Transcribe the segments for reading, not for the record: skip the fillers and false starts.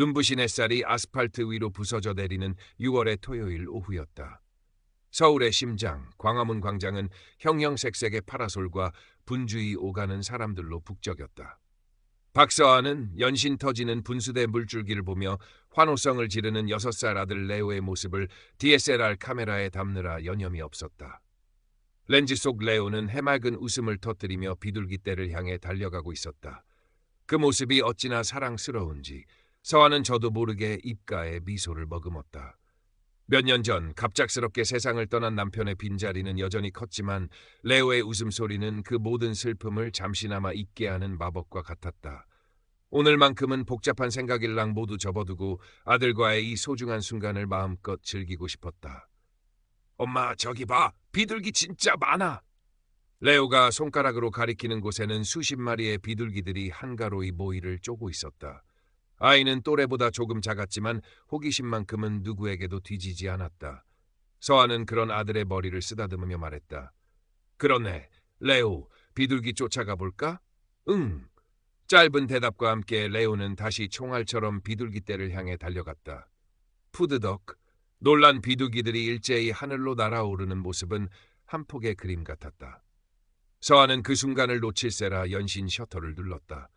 눈부신 햇살이 아스팔트 위로 부서져 내리는 6월의 토요일 오후였다. 서울의 심장, 광화문 광장은 형형색색의 파라솔과 분주히 오가는 사람들로 북적였다. 박서아는 연신 터지는 분수대 물줄기를 보며 환호성을 지르는 6살 아들 레오의 모습을 DSLR 카메라에 담느라 여념이 없었다. 렌즈 속 레오는 해맑은 웃음을 터뜨리며 비둘기떼를 향해 달려가고 있었다. 그 모습이 어찌나 사랑스러운지 서아는 저도 모르게 입가에 미소를 머금었다. 몇 년 전 갑작스럽게 세상을 떠난 남편의 빈자리는 여전히 컸지만 레오의 웃음소리는 그 모든 슬픔을 잠시나마 잊게 하는 마법과 같았다. 오늘만큼은 복잡한 생각일랑 모두 접어두고 아들과의 이 소중한 순간을 마음껏 즐기고 싶었다. 엄마, 저기 봐. 비둘기 진짜 많아. 레오가 손가락으로 가리키는 곳에는 수십 마리의 비둘기들이 한가로이 모이를 쪼고 있었다. 아이는 또래보다 조금 작았지만 호기심만큼은 누구에게도 뒤지지 않았다. 서아는 그런 아들의 머리를 쓰다듬으며 말했다. 그러네. 레오, 비둘기 쫓아가 볼까? 응. 짧은 대답과 함께 레오는 다시 총알처럼 비둘기떼를 향해 달려갔다. 푸드덕. 놀란 비둘기들이 일제히 하늘로 날아오르는 모습은 한 폭의 그림 같았다. 서아는 그 순간을 놓칠세라 연신 셔터를 눌렀다.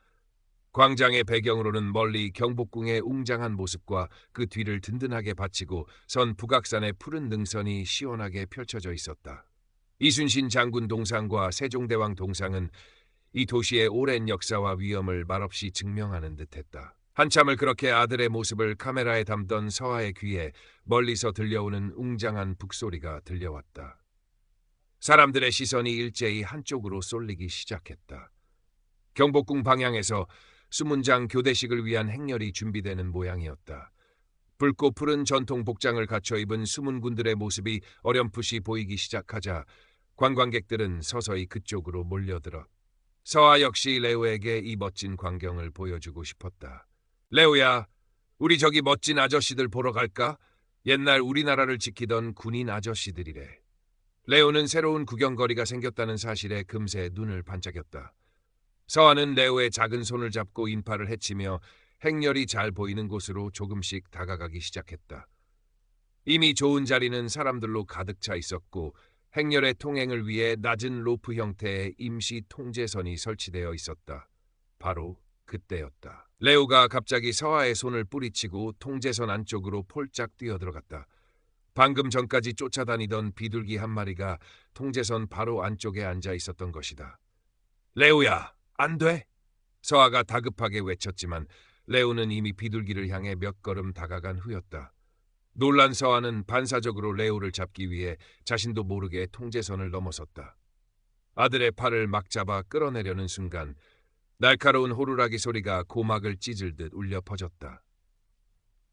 광장의 배경으로는 멀리 경복궁의 웅장한 모습과 그 뒤를 든든하게 받치고 선 북악산의 푸른 능선이 시원하게 펼쳐져 있었다. 이순신 장군 동상과 세종대왕 동상은 이 도시의 오랜 역사와 위엄을 말없이 증명하는 듯했다. 한참을 그렇게 아들의 모습을 카메라에 담던 서아의 귀에 멀리서 들려오는 웅장한 북소리가 들려왔다. 사람들의 시선이 일제히 한쪽으로 쏠리기 시작했다. 경복궁 방향에서 수문장 교대식을 위한 행렬이 준비되는 모양이었다. 붉고 푸른 전통 복장을 갖춰 입은 수문군들의 모습이 어렴풋이 보이기 시작하자 관광객들은 서서히 그쪽으로 몰려들어 서아 역시 레오에게 이 멋진 광경을 보여주고 싶었다. 레오야, 우리 저기 멋진 아저씨들 보러 갈까? 옛날 우리나라를 지키던 군인 아저씨들이래. 레오는 새로운 구경거리가 생겼다는 사실에 금세 눈을 반짝였다. 서아는 레오의 작은 손을 잡고 인파를 헤치며 행렬이 잘 보이는 곳으로 조금씩 다가가기 시작했다. 이미 좋은 자리는 사람들로 가득 차 있었고 행렬의 통행을 위해 낮은 로프 형태의 임시 통제선이 설치되어 있었다. 바로 그때였다. 레오가 갑자기 서아의 손을 뿌리치고 통제선 안쪽으로 폴짝 뛰어들어갔다. 방금 전까지 쫓아다니던 비둘기 한 마리가 통제선 바로 안쪽에 앉아 있었던 것이다. 레오야, 안 돼! 서아가 다급하게 외쳤지만 레오는 이미 비둘기를 향해 몇 걸음 다가간 후였다. 놀란 서아는 반사적으로 레오를 잡기 위해 자신도 모르게 통제선을 넘어섰다. 아들의 팔을 막 잡아 끌어내려는 순간 날카로운 호루라기 소리가 고막을 찢을 듯 울려 퍼졌다.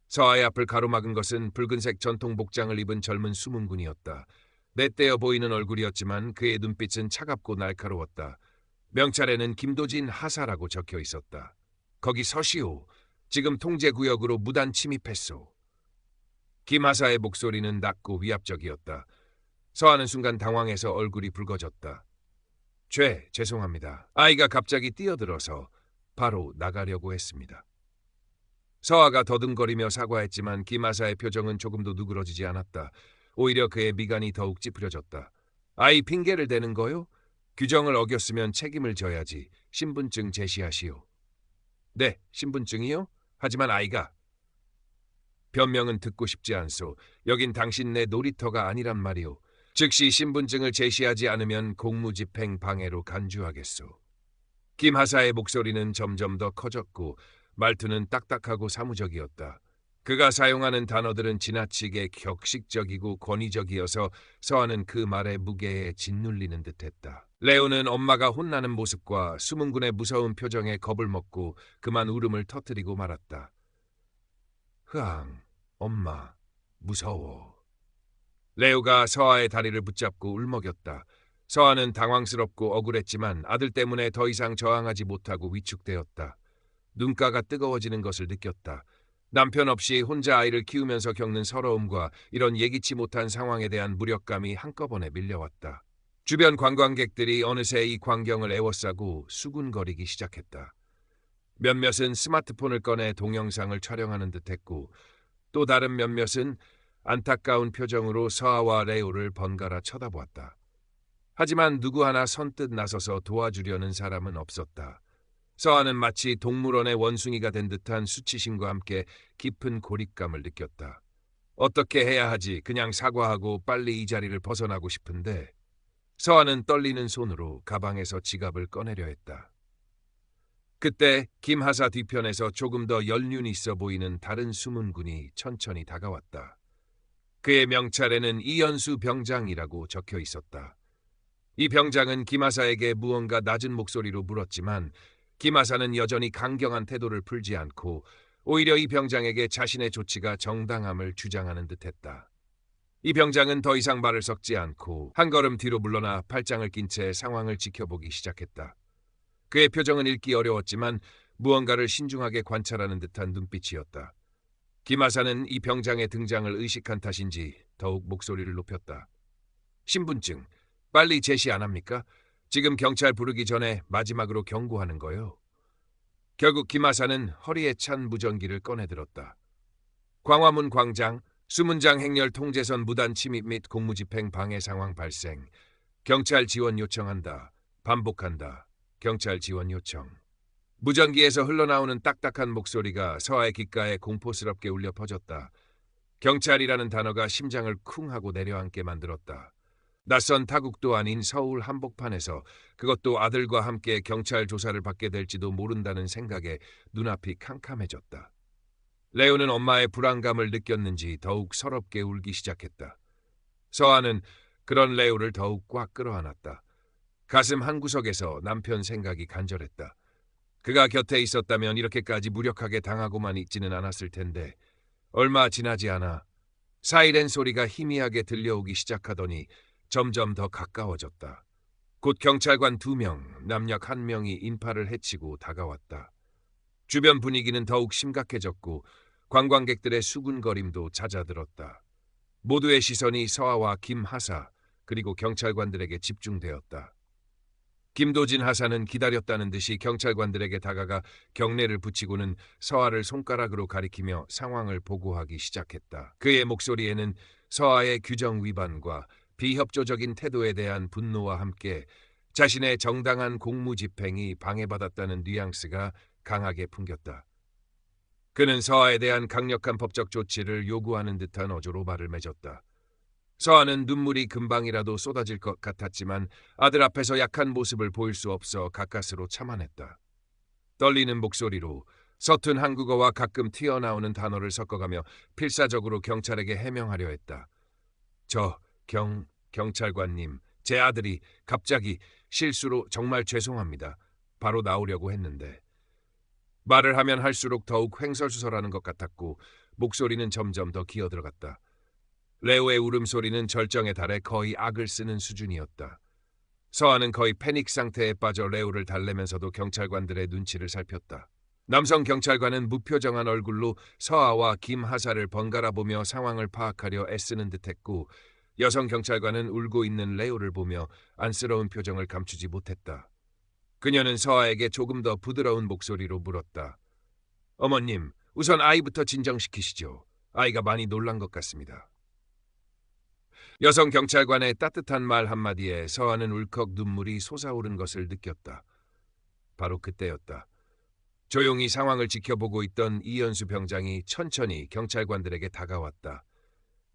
서아의 앞을 가로막은 것은 붉은색 전통 복장을 입은 젊은 수문군이었다. 넷대어 보이는 얼굴이었지만 그의 눈빛은 차갑고 날카로웠다. 명찰에는 김도진 하사라고 적혀 있었다. 거기 서시오. 지금 통제구역으로 무단 침입했소. 김 하사의 목소리는 낮고 위압적이었다. 서아는 순간 당황해서 얼굴이 붉어졌다. 죄송합니다. 아이가 갑자기 뛰어들어서 바로 나가려고 했습니다. 서아가 더듬거리며 사과했지만 김 하사의 표정은 조금도 누그러지지 않았다. 오히려 그의 미간이 더욱 찌푸려졌다. 아이 핑계를 대는 거요? 규정을 어겼으면 책임을 져야지. 신분증 제시하시오. 네, 신분증이요? 하지만 아이가... 변명은 듣고 싶지 않소. 여긴 당신네 놀이터가 아니란 말이오. 즉시 신분증을 제시하지 않으면 공무집행 방해로 간주하겠소. 김 하사의 목소리는 점점 더 커졌고 말투는 딱딱하고 사무적이었다. 그가 사용하는 단어들은 지나치게 격식적이고 권위적이어서 서아는 그 말의 무게에 짓눌리는 듯했다. 레오는 엄마가 혼나는 모습과 수문군의 무서운 표정에 겁을 먹고 그만 울음을 터뜨리고 말았다. 흐앙, 엄마, 무서워. 레오가 서아의 다리를 붙잡고 울먹였다. 서아는 당황스럽고 억울했지만 아들 때문에 더 이상 저항하지 못하고 위축되었다. 눈가가 뜨거워지는 것을 느꼈다. 남편 없이 혼자 아이를 키우면서 겪는 서러움과 이런 예기치 못한 상황에 대한 무력감이 한꺼번에 밀려왔다. 주변 관광객들이 어느새 이 광경을 애워싸고 수군거리기 시작했다. 몇몇은 스마트폰을 꺼내 동영상을 촬영하는 듯했고 또 다른 몇몇은 안타까운 표정으로 서아와 레오를 번갈아 쳐다보았다. 하지만 누구 하나 선뜻 나서서 도와주려는 사람은 없었다. 서아는 마치 동물원의 원숭이가 된 듯한 수치심과 함께 깊은 고립감을 느꼈다. 어떻게 해야 하지? 그냥 사과하고 빨리 이 자리를 벗어나고 싶은데 서아는 떨리는 손으로 가방에서 지갑을 꺼내려 했다. 그때 김하사 뒤편에서 조금 더 연륜 있어 보이는 다른 숨은 군이 천천히 다가왔다. 그의 명찰에는 이연수 병장이라고 적혀 있었다. 이 병장은 김하사에게 무언가 낮은 목소리로 물었지만 김하사는 여전히 강경한 태도를 풀지 않고 오히려 이 병장에게 자신의 조치가 정당함을 주장하는 듯했다. 이 병장은 더 이상 말을 섞지 않고 한 걸음 뒤로 물러나 팔짱을 낀 채 상황을 지켜보기 시작했다. 그의 표정은 읽기 어려웠지만 무언가를 신중하게 관찰하는 듯한 눈빛이었다. 김하사는 이 병장의 등장을 의식한 탓인지 더욱 목소리를 높였다. 신분증, 빨리 제시 안 합니까? 지금 경찰 부르기 전에 마지막으로 경고하는 거요. 결국 김하사는 허리에 찬 무전기를 꺼내들었다. 광화문 광장, 수문장 행렬 통제선 무단 침입 및 공무집행 방해 상황 발생. 경찰 지원 요청한다. 반복한다. 경찰 지원 요청. 무전기에서 흘러나오는 딱딱한 목소리가 서아의 귓가에 공포스럽게 울려 퍼졌다. 경찰이라는 단어가 심장을 쿵 하고 내려앉게 만들었다. 낯선 타국도 아닌 서울 한복판에서 그것도 아들과 함께 경찰 조사를 받게 될지도 모른다는 생각에 눈앞이 캄캄해졌다. 레오는 엄마의 불안감을 느꼈는지 더욱 서럽게 울기 시작했다. 서아는 그런 레오를 더욱 꽉 끌어안았다. 가슴 한구석에서 남편 생각이 간절했다. 그가 곁에 있었다면 이렇게까지 무력하게 당하고만 있지는 않았을 텐데 얼마 지나지 않아 사이렌 소리가 희미하게 들려오기 시작하더니 점점 더 가까워졌다. 곧 경찰관 2명, 남녀 1명이 인파를 헤치고 다가왔다. 주변 분위기는 더욱 심각해졌고 관광객들의 수군거림도 잦아들었다. 모두의 시선이 서아와 김하사 그리고 경찰관들에게 집중되었다. 김도진 하사는 기다렸다는 듯이 경찰관들에게 다가가 경례를 붙이고는 서아를 손가락으로 가리키며 상황을 보고하기 시작했다. 그의 목소리에는 서아의 규정 위반과 비협조적인 태도에 대한 분노와 함께 자신의 정당한 공무 집행이 방해받았다는 뉘앙스가 강하게 풍겼다. 그는 서아에 대한 강력한 법적 조치를 요구하는 듯한 어조로 말을 맺었다. 서아는 눈물이 금방이라도 쏟아질 것 같았지만 아들 앞에서 약한 모습을 보일 수 없어 가까스로 참아냈다. 떨리는 목소리로 서툰 한국어와 가끔 튀어나오는 단어를 섞어가며 필사적으로 경찰에게 해명하려 했다. 경찰관님, 제 아들이 갑자기 실수로 정말 죄송합니다. 바로 나오려고 했는데. 말을 하면 할수록 더욱 횡설수설하는 것 같았고 목소리는 점점 더 기어들어갔다. 레오의 울음소리는 절정에 달해 거의 악을 쓰는 수준이었다. 서아는 거의 패닉 상태에 빠져 레오를 달래면서도 경찰관들의 눈치를 살폈다. 남성 경찰관은 무표정한 얼굴로 서아와 김하사를 번갈아 보며 상황을 파악하려 애쓰는 듯했고 여성 경찰관은 울고 있는 레오를 보며 안쓰러운 표정을 감추지 못했다. 그녀는 서아에게 조금 더 부드러운 목소리로 물었다. 어머님, 우선 아이부터 진정시키시죠. 아이가 많이 놀란 것 같습니다. 여성 경찰관의 따뜻한 말 한마디에 서아는 울컥 눈물이 솟아오른 것을 느꼈다. 바로 그때였다. 조용히 상황을 지켜보고 있던 이연수 병장이 천천히 경찰관들에게 다가왔다.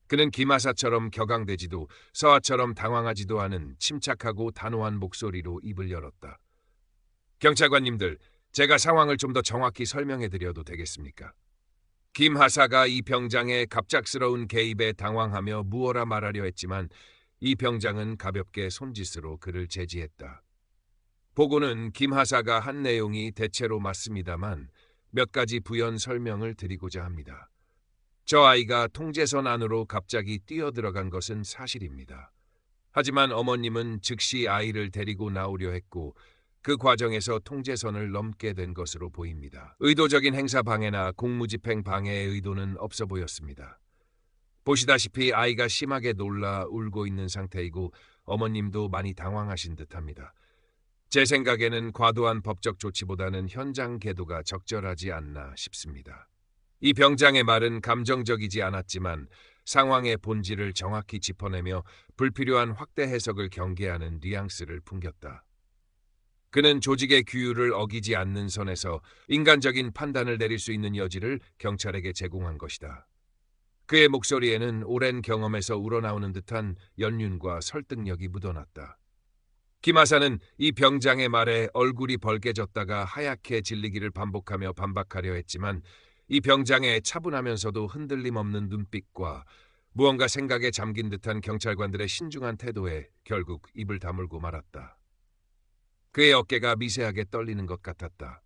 그는 김하사처럼 격앙되지도 서아처럼 당황하지도 않은 침착하고 단호한 목소리로 입을 열었다. 경찰관님들, 제가 상황을 좀 더 정확히 설명해드려도 되겠습니까? 김하사가 이 병장의 갑작스러운 개입에 당황하며 무어라 말하려 했지만 이 병장은 가볍게 손짓으로 그를 제지했다. 보고는 김하사가 한 내용이 대체로 맞습니다만 몇 가지 부연 설명을 드리고자 합니다. 저 아이가 통제선 안으로 갑자기 뛰어들어간 것은 사실입니다. 하지만 어머님은 즉시 아이를 데리고 나오려 했고 그 과정에서 통제선을 넘게 된 것으로 보입니다. 의도적인 행사 방해나 공무집행 방해의 의도는 없어 보였습니다. 보시다시피 아이가 심하게 놀라 울고 있는 상태이고 어머님도 많이 당황하신 듯합니다. 제 생각에는 과도한 법적 조치보다는 현장 계도가 적절하지 않나 싶습니다. 이 병장의 말은 감정적이지 않았지만 상황의 본질을 정확히 짚어내며 불필요한 확대 해석을 경계하는 뉘앙스를 풍겼다. 그는 조직의 규율을 어기지 않는 선에서 인간적인 판단을 내릴 수 있는 여지를 경찰에게 제공한 것이다. 그의 목소리에는 오랜 경험에서 우러나오는 듯한 연륜과 설득력이 묻어났다. 김하사는 이 병장의 말에 얼굴이 벌개졌다가 하얗게 질리기를 반복하며 반박하려 했지만 이 병장의 차분하면서도 흔들림 없는 눈빛과 무언가 생각에 잠긴 듯한 경찰관들의 신중한 태도에 결국 입을 다물고 말았다. 그의 어깨가 미세하게 떨리는 것 같았다.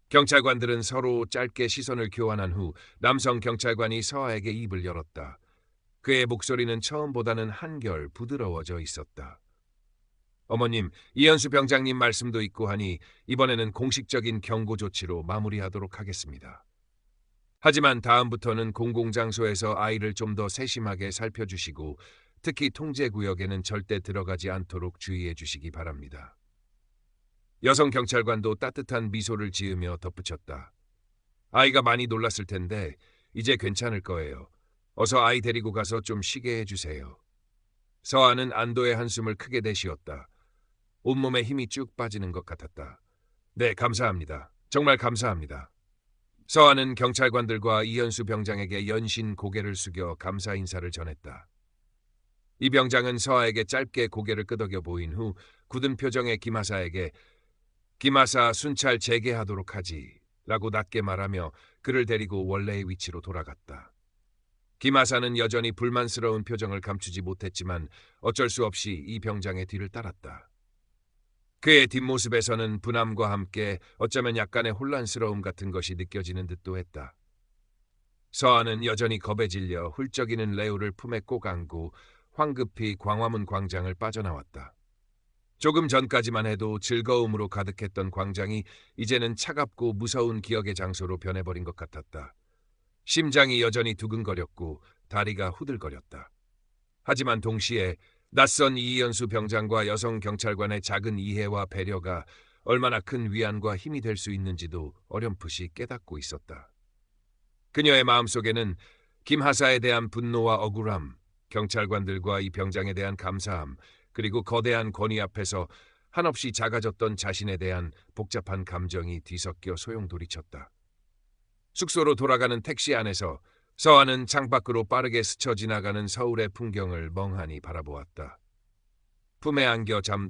경찰관들은 서로 짧게 시선을 교환한 후 남성 경찰관이 서아에게 입을 열었다. 그의 목소리는 처음보다는 한결 부드러워져 있었다. 어머님, 이현수 병장님 말씀도 있고 하니 이번에는 공식적인 경고 조치로 마무리하도록 하겠습니다. 하지만 다음부터는 공공장소에서 아이를 좀 더 세심하게 살펴주시고 특히 통제구역에는 절대 들어가지 않도록 주의해 주시기 바랍니다. 여성 경찰관도 따뜻한 미소를 지으며 덧붙였다. 아이가 많이 놀랐을 텐데 이제 괜찮을 거예요. 어서 아이 데리고 가서 좀 쉬게 해주세요. 서아는 안도의 한숨을 크게 내쉬었다. 온몸에 힘이 쭉 빠지는 것 같았다. 네, 감사합니다. 정말 감사합니다. 서아는 경찰관들과 이현수 병장에게 연신 고개를 숙여 감사 인사를 전했다. 이 병장은 서아에게 짧게 고개를 끄덕여 보인 후 굳은 표정의 김하사에게 김하사 순찰 재개하도록 하지 라고 낮게 말하며 그를 데리고 원래의 위치로 돌아갔다. 김하사는 여전히 불만스러운 표정을 감추지 못했지만 어쩔 수 없이 이 병장의 뒤를 따랐다. 그의 뒷모습에서는 분함과 함께 어쩌면 약간의 혼란스러움 같은 것이 느껴지는 듯도 했다. 서아는 여전히 겁에 질려 훌쩍이는 레오를 품에 꼭 안고 황급히 광화문 광장을 빠져나왔다. 조금 전까지만 해도 즐거움으로 가득했던 광장이 이제는 차갑고 무서운 기억의 장소로 변해버린 것 같았다. 심장이 여전히 두근거렸고 다리가 후들거렸다. 하지만 동시에 낯선 이현수 병장과 여성 경찰관의 작은 이해와 배려가 얼마나 큰 위안과 힘이 될 수 있는지도 어렴풋이 깨닫고 있었다. 그녀의 마음속에는 김하사에 대한 분노와 억울함, 경찰관들과 이 병장에 대한 감사함, 그리고 거대한 권위 앞에서 한없이 작아졌던 자신에 대한 복잡한 감정이 뒤섞여 소용돌이쳤다. 숙소로 돌아가는 택시 안에서 서아는 창밖으로 빠르게 스쳐 지나가는 서울의 풍경을 멍하니 바라보았다. 품에 안겨 잠든